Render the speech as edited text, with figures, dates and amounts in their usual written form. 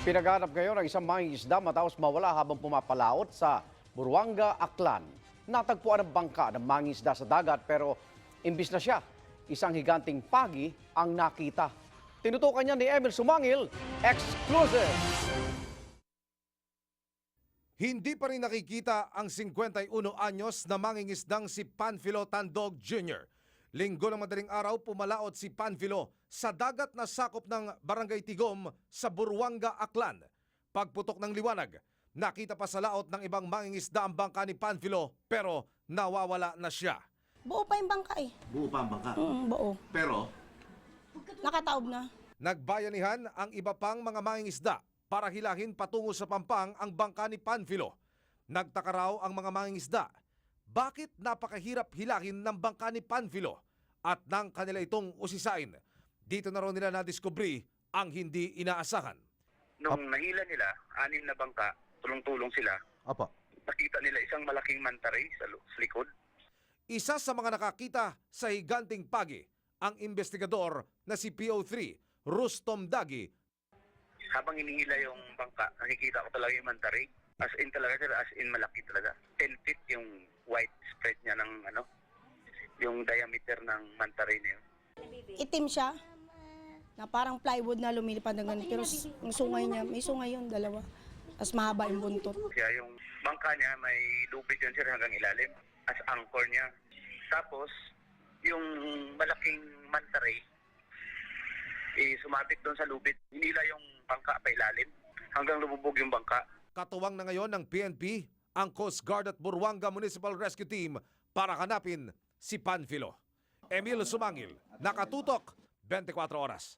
Pinaganap ngayon ang isang mangingisda matapos mawala habang pumapalaot sa Buruanga, Aklan. Natagpuan ang bangka ng mangingisda sa dagat pero imbis na siya, isang higanting pagi ang nakita. Tinutukan niya ni Emil Sumangil, exclusive! Hindi pa rin nakikita ang 51 anyos na mangingisdang si Panfilo Tandog Jr. Linggo ng madaling araw pumalaot si Panfilo sa dagat na sakop ng Barangay Tigom sa Buruanga, Aklan. Pagputok ng liwanag, nakita pa sa laot ng ibang mangingisda ang bangka ni Panfilo pero nawawala na siya. Buo pa yung bangka eh. Buo pa ang bangka. Buo. Pero, Nakataob na. Nagbayanihan ang iba pang mga mangingisda para hilahin patungo sa Pampang ang bangka ni Panfilo. Nagtaka raw ang mga mangingisda. Bakit napakahirap hilahin ng bangka ni Panfilo at nang kanila itong usisain? Dito na raw nila nadiskubre ang hindi inaasahan. Nung nahila nila, 6 na bangka, tulong-tulong sila. Apo. Nakita nila isang malaking mantaray sa likod. Isa sa mga nakakita sa higanting pagi, ang investigador na si PO3, Rustom Dagi. Habang inihila yung bangka, nakikita ko talaga yung mantaray. As in talaga sir, as in malaki talaga. 10 feet yung white spread niya ng yung diameter ng mantaray na yun. Itim siya. Na parang plywood na lumilipad ng ganun. Pero yung sungay niya, may sungay yun, dalawa. Tapos mahaba yung buntot. Kaya yung bangka niya may lubid yun sir hanggang ilalim as anchor niya. Tapos, yung malaking mantaray, sumabit doon sa lubid. Hinila yung bangka pa ilalim hanggang lumubog yung bangka. Katuwang na ngayon ng PNP, ang Coast Guard at Buruanga Municipal Rescue Team para hanapin si Panfilo. Emil Sumangil, Nakatutok, 24 Oras.